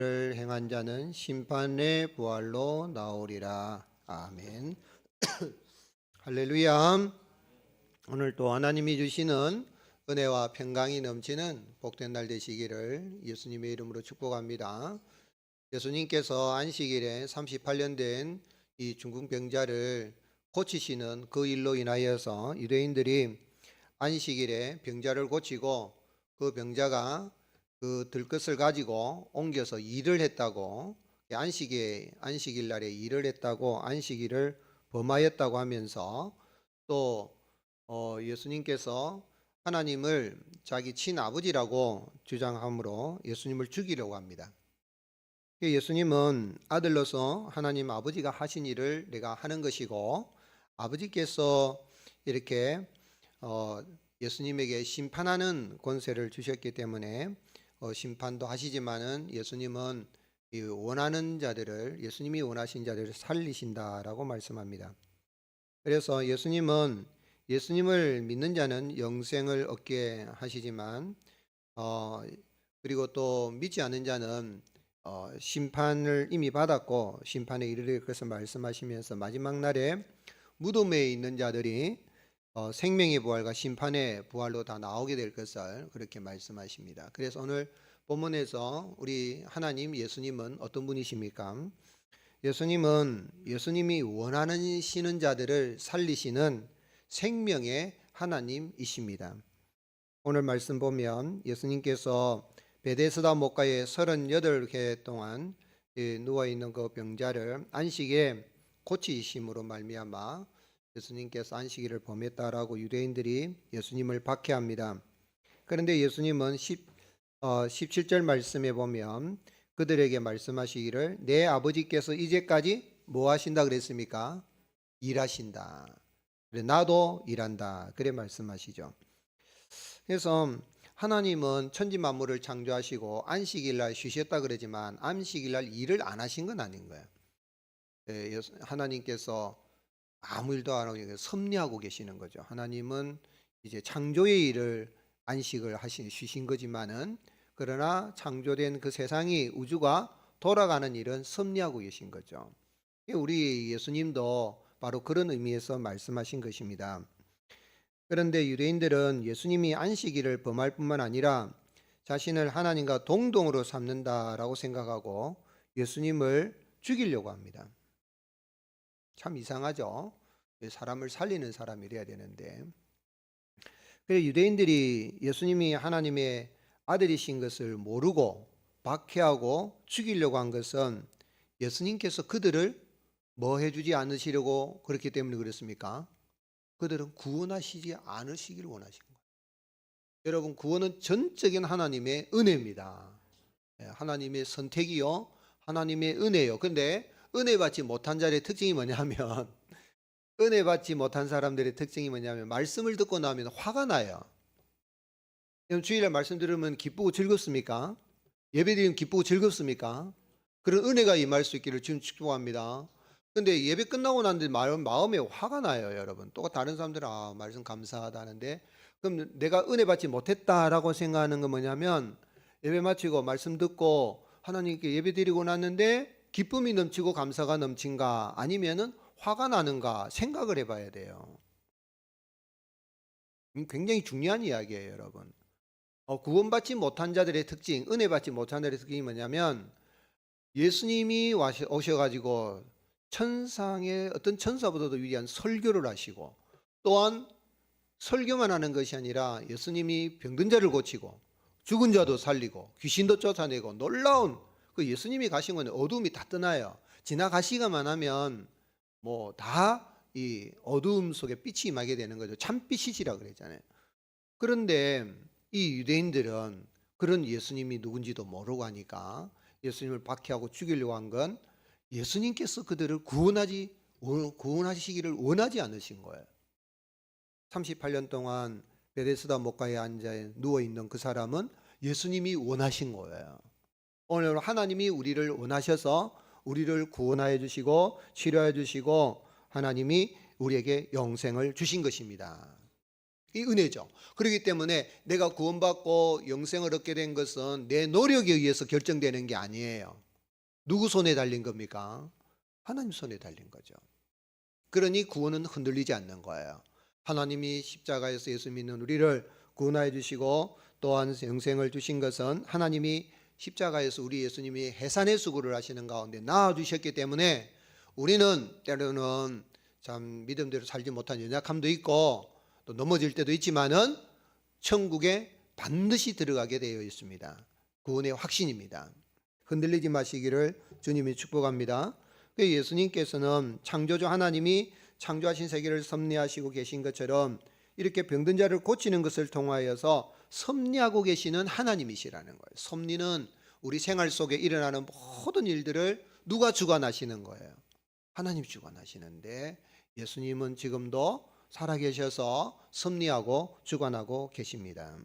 를 행한 자는 심판의 부활로 나오리라. 아멘. 할렐루야. 오늘 또 하나님이 주시는 은혜와 평강이 넘치는 복된 날 되시기를 예수님의 이름으로 축복합니다. 예수님께서 안식일에 38년 된 이 중풍 병자를 고치시는 그 일로 인하여서 유대인들이 안식일에 병자를 고치고 그 병자가 그 들것을 가지고 옮겨서 일을 했다고, 안식일 날에 일을 했다고 안식일을 범하였다고 하면서 또 예수님께서 하나님을 자기 친아버지라고 주장함으로 예수님을 죽이려고 합니다. 예수님은 아들로서 하나님 아버지가 하신 일을 내가 하는 것이고, 아버지께서 이렇게 예수님에게 심판하는 권세를 주셨기 때문에 심판도 하시지만은 예수님은 원하는 자들을, 예수님이 원하신 자들을 살리신다라고 말씀합니다. 그래서 예수님은 예수님을 믿는 자는 영생을 얻게 하시지만 그리고 또 믿지 않는 자는 심판을 이미 받았고 심판에 이르릴 것을 말씀하시면서 마지막 날에 무덤에 있는 자들이 생명의 부활과 심판의 부활로 다 나오게 될 것을 그렇게 말씀하십니다. 그래서 오늘 본문에서 우리 하나님 예수님은 어떤 분이십니까? 예수님이 원하시는 자들을 살리시는 생명의 하나님이십니다. 오늘 말씀 보면 예수님께서 베데스다 목가에 38개 동안 누워있는 그 병자를 안식에 고치심으로 말미암아 예수님께서 안식일을 범했다라고 유대인들이 예수님을 박해합니다. 그런데 예수님은 17절 말씀에 보면 그들에게 말씀하시기를 내 아버지께서 이제까지 뭐 하신다 그랬습니까? 일하신다. 그래, 나도 일한다. 그래 말씀하시죠. 그래서 하나님은 천지 만물을 창조하시고 안식일날 쉬셨다 그러지만 안식일날 일을 안 하신 건 아닌 거예요. 하나님께서 아무 일도 안 하고 섭리하고 계시는 거죠. 하나님은 이제 창조의 일을 안식을 쉬신 거지만은 그러나 창조된 그 세상이 우주가 돌아가는 일은 섭리하고 계신 거죠. 우리 예수님도 바로 그런 의미에서 말씀하신 것입니다. 그런데 유대인들은 예수님이 안식일을 범할 뿐만 아니라 자신을 하나님과 동등으로 삼는다라고 생각하고 예수님을 죽이려고 합니다. 참 이상하죠. 사람을 살리는 사람이래야 되는데. 그래서 유대인들이 예수님이 하나님의 아들이신 것을 모르고 박해하고 죽이려고 한 것은 예수님께서 그들을 뭐 해주지 않으시려고 그렇기 때문에 그렇습니까? 그들은 구원하시지 않으시기를 원하신 거예요. 여러분, 구원은 전적인 하나님의 은혜입니다. 하나님의 선택이요, 하나님의 은혜요. 근데 은혜 받지 못한 자의 특징이 뭐냐면 은혜 받지 못한 사람들의 특징이 뭐냐면 말씀을 듣고 나면 화가 나요. 주일날 말씀 들으면 기쁘고 즐겁습니까? 예배드리면 기쁘고 즐겁습니까? 그런 은혜가 임할 수 있기를 지금 축복합니다. 근데 예배 끝나고 난 뒤 마음에 화가 나요, 여러분. 또 다른 사람들은 말씀 감사하다 하는데, 그럼 내가 은혜 받지 못했다라고 생각하는 건 뭐냐면 예배 마치고 말씀 듣고 하나님께 예배 드리고 났는데 기쁨이 넘치고 감사가 넘친가, 아니면은 화가 나는가 생각을 해봐야 돼요. 굉장히 중요한 이야기예요, 여러분. 구원받지 못한 자들의 특징, 은혜 받지 못한 자들의 특징이 뭐냐면 예수님이 오셔가지고 천상의 어떤 천사보다도 위대한 설교를 하시고, 또한 설교만 하는 것이 아니라 예수님이 병든 자를 고치고 죽은 자도 살리고 귀신도 쫓아내고 놀라운 그 예수님이 가신 건 어두움이 다 떠나요. 지나가시기만 하면 뭐 다 이 어두움 속에 빛이 임하게 되는 거죠. 참빛이시라 그랬잖아요. 그런데 이 유대인들은 그런 예수님이 누군지도 모르고 하니까 예수님을 박해하고 죽이려고 한 건 예수님께서 그들을 구원하시기를 원하지 않으신 거예요. 38년 동안 베데스다 목가에 앉아 누워있는 그 사람은 예수님이 원하신 거예요. 오늘 하나님이 우리를 원하셔서 우리를 구원하여 주시고 치료해 주시고 하나님이 우리에게 영생을 주신 것입니다. 이 은혜죠. 그렇기 때문에 내가 구원받고 영생을 얻게 된 것은 내 노력에 의해서 결정되는 게 아니에요. 누구 손에 달린 겁니까? 하나님 손에 달린 거죠. 그러니 구원은 흔들리지 않는 거예요. 하나님이 십자가에서 예수 믿는 우리를 구원하여 주시고 또한 영생을 주신 것은 하나님이 십자가에서 우리 예수님이 해산의 수고를 하시는 가운데 낳아주셨기 때문에 우리는 때로는 참 믿음대로 살지 못한 연약함도 있고 또 넘어질 때도 있지만은 천국에 반드시 들어가게 되어 있습니다. 구원의 확신입니다. 흔들리지 마시기를 주님이 축복합니다. 예수님께서는 창조주 하나님이 창조하신 세계를 섭리하시고 계신 것처럼 이렇게 병든 자를 고치는 것을 통하여서 섭리하고 계시는 하나님이시라는 거예요. 섭리는 우리 생활 속에 일어나는 모든 일들을 누가 주관하시는 거예요? 하나님 주관하시는데 예수님은 지금도 살아계셔서 섭리하고 주관하고 계십니다.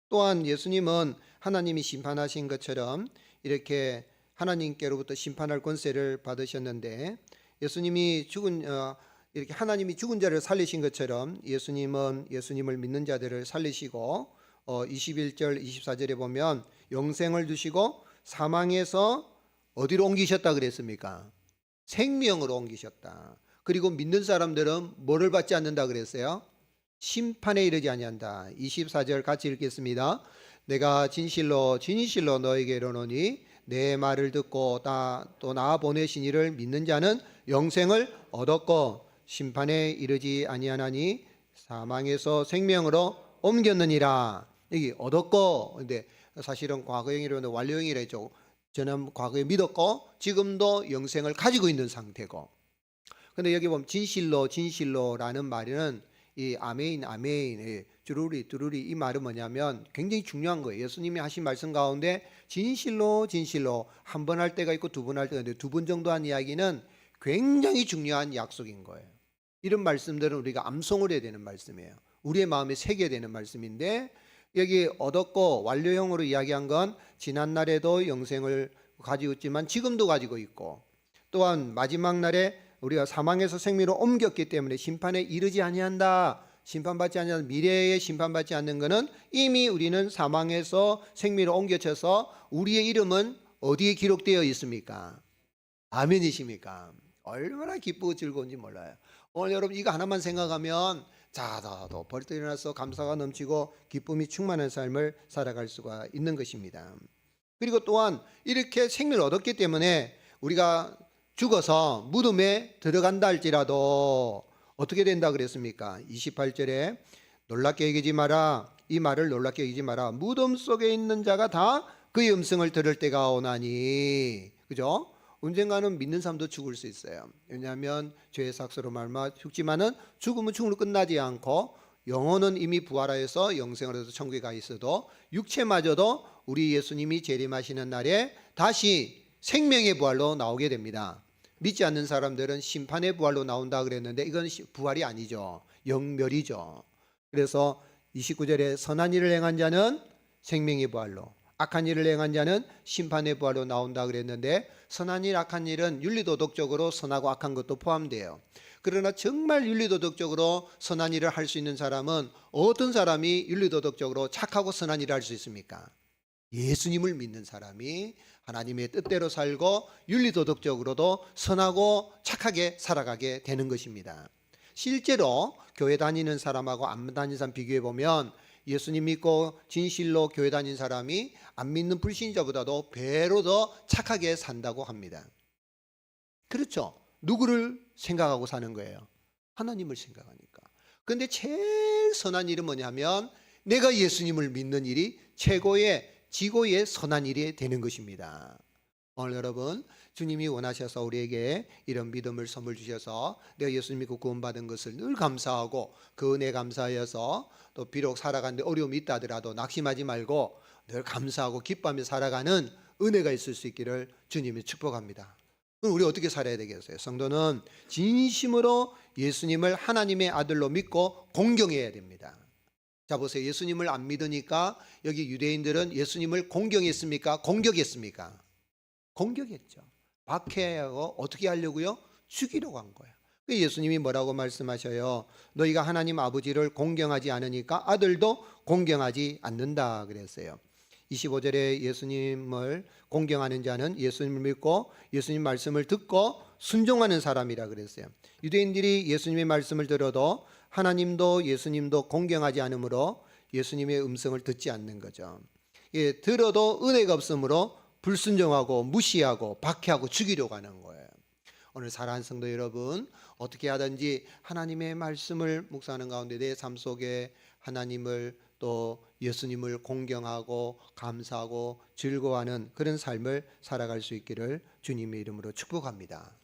또한 예수님은 하나님이 심판하신 것처럼 이렇게 하나님께로부터 심판할 권세를 받으셨는데 예수님이 이렇게 하나님이 죽은 자를 살리신 것처럼 예수님은 예수님을 믿는 자들을 살리시고 21절 24절에 보면 영생을 주시고 사망에서 어디로 옮기셨다 그랬습니까? 생명으로 옮기셨다. 그리고 믿는 사람들은 뭐를 받지 않는다 그랬어요? 심판에 이르지 아니한다. 24절 같이 읽겠습니다. 내가 진실로 진실로 너에게 이르노니 내 말을 듣고 또 나 보내신 이를 믿는 자는 영생을 얻었고 심판에 이르지 아니하나니 사망에서 생명으로 옮겼느니라. 여기 얻었고, 근데 사실은 과거형이라는 완료형이라죠. 저는 과거에 믿었고 지금도 영생을 가지고 있는 상태고. 근데 여기 보면 진실로 진실로라는 말은 이 아멘 아멘 쭈루리 뚜루리 이 말은 뭐냐면 굉장히 중요한 거예요. 예수님이 하신 말씀 가운데 진실로 진실로 한 번 할 때가 있고 두 번 할 때가 있는데 두 번 정도 한 이야기는 굉장히 중요한 약속인 거예요. 이런 말씀들은 우리가 암송을 해야 되는 말씀이에요. 우리의 마음에 새겨야 되는 말씀인데 여기 얻었고 완료형으로 이야기한 건 지난날에도 영생을 가지고 있지만 지금도 가지고 있고 또한 마지막 날에 우리가 사망에서 생미로 옮겼기 때문에 심판에 이르지 아니한다. 심판받지 아니한 미래에 심판받지 않는 것은 이미 우리는 사망에서 생미로 옮겨져서 우리의 이름은 어디에 기록되어 있습니까? 아멘이십니까? 얼마나 기쁘고 즐거운지 몰라요. 오늘 여러분 이거 하나만 생각하면 자다도 벌떡 일어나서 감사가 넘치고 기쁨이 충만한 삶을 살아갈 수가 있는 것입니다. 그리고 또한 이렇게 생명을 얻었기 때문에 우리가 죽어서 무덤에 들어간다 할지라도 어떻게 된다 그랬습니까? 28절에 놀랍게 여기지 마라. 이 말을 놀랍게 여기지 마라. 무덤 속에 있는 자가 다 그의 음성을 들을 때가 오나니. 그죠? 언젠가는 믿는 사람도 죽을 수 있어요. 왜냐하면 죄의 삭스로 말마 죽지만은 죽음은 죽음으로 끝나지 않고 영혼은 이미 부활하여서 영생을 얻어서 천국에 가 있어도 육체마저도 우리 예수님이 재림하시는 날에 다시 생명의 부활로 나오게 됩니다. 믿지 않는 사람들은 심판의 부활로 나온다 그랬는데 이건 부활이 아니죠. 영멸이죠. 그래서 29절에 선한 일을 행한 자는 생명의 부활로 악한 일을 행한 자는 심판의 부활로 나온다 그랬는데 선한 일 악한 일은 윤리도덕적으로 선하고 악한 것도 포함돼요. 그러나 정말 윤리도덕적으로 선한 일을 할 수 있는 사람은 어떤 사람이 윤리도덕적으로 착하고 선한 일을 할 수 있습니까? 예수님을 믿는 사람이 하나님의 뜻대로 살고 윤리도덕적으로도 선하고 착하게 살아가게 되는 것입니다. 실제로 교회 다니는 사람하고 안 다니는 사람 비교해 보면 예수님 믿고 진실로 교회 다니는 사람이 안 믿는 불신자보다도 배로 더 착하게 산다고 합니다. 그렇죠? 누구를 생각하고 사는 거예요? 하나님을 생각하니까. 그런데 제일 선한 일은 뭐냐면 내가 예수님을 믿는 일이 최고의 지고의 선한 일이 되는 것입니다. 오늘 여러분 주님이 원하셔서 우리에게 이런 믿음을 선물 주셔서 내가 예수님 믿고 구원받은 것을 늘 감사하고 그 은혜 감사하여서 또 비록 살아가는데 어려움이 있다 하더라도 낙심하지 말고 늘 감사하고 기뻐하며 살아가는 은혜가 있을 수 있기를 주님이 축복합니다. 그럼 우리 어떻게 살아야 되겠어요? 성도는 진심으로 예수님을 하나님의 아들로 믿고 공경해야 됩니다. 자 보세요. 예수님을 안 믿으니까 여기 유대인들은 예수님을 공경했습니까? 공격했습니까? 공격했죠. 박해하고 어떻게 하려고요? 죽이려고 한 거예요. 그 예수님이 뭐라고 말씀하셔요? 너희가 하나님 아버지를 공경하지 않으니까 아들도 공경하지 않는다 그랬어요. 25절에 예수님을 공경하는 자는 예수님을 믿고 예수님 말씀을 듣고 순종하는 사람이라 그랬어요. 유대인들이 예수님의 말씀을 들어도 하나님도 예수님도 공경하지 않으므로 예수님의 음성을 듣지 않는 거죠. 예, 들어도 은혜가 없으므로 불순종하고 무시하고 박해하고 죽이려고 하는 거예요. 오늘 사랑하는 성도 여러분, 어떻게 하든지 하나님의 말씀을 묵상하는 가운데 내 삶 속에 하나님을 또 예수님을 공경하고 감사하고 즐거워하는 그런 삶을 살아갈 수 있기를 주님의 이름으로 축복합니다.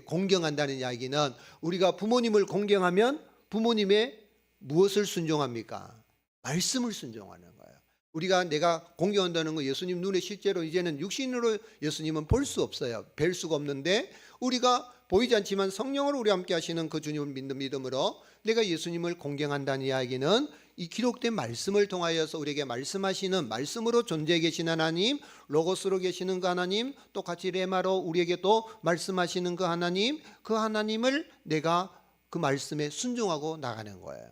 공경한다는 이야기는 우리가 부모님을 공경하면 부모님의 무엇을 순종합니까? 말씀을 순종하는 거예요. 내가 공경한다는 거 예수님 눈에 실제로 이제는 육신으로 예수님은 볼 수 없어요. 뵐 수가 없는데 우리가 보이지 않지만 성령으로 우리 함께 하시는 그 주님을 믿는 믿음으로 내가 예수님을 공경한다는 이야기는 이 기록된 말씀을 통하여서 우리에게 말씀하시는 말씀으로 존재해 계신 하나님, 로고스로 계시는 그 하나님, 또 같이 레마로 우리에게 또 말씀하시는 그 하나님, 그 하나님을 내가 그 말씀에 순종하고 나가는 거예요.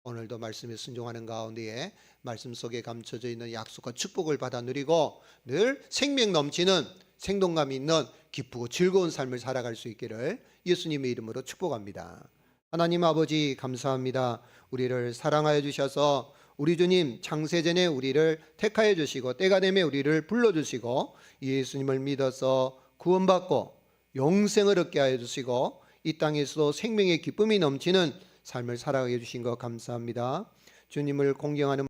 오늘도 말씀에 순종하는 가운데에 말씀 속에 감춰져 있는 약속과 축복을 받아 누리고 늘 생명 넘치는 생동감 있는 기쁘고 즐거운 삶을 살아갈 수 있기를 예수님의 이름으로 축복합니다. 하나님 아버지 감사합니다. 우리를 사랑하여 주셔서 우리 주님 창세전에 우리를 택하여 주시고 때가 되면 우리를 불러주시고 예수님을 믿어서 구원받고 영생을 얻게 하여 주시고 이 땅에서도 생명의 기쁨이 넘치는 삶을 살아가게 해주신 것 감사합니다. 주님을 공경하는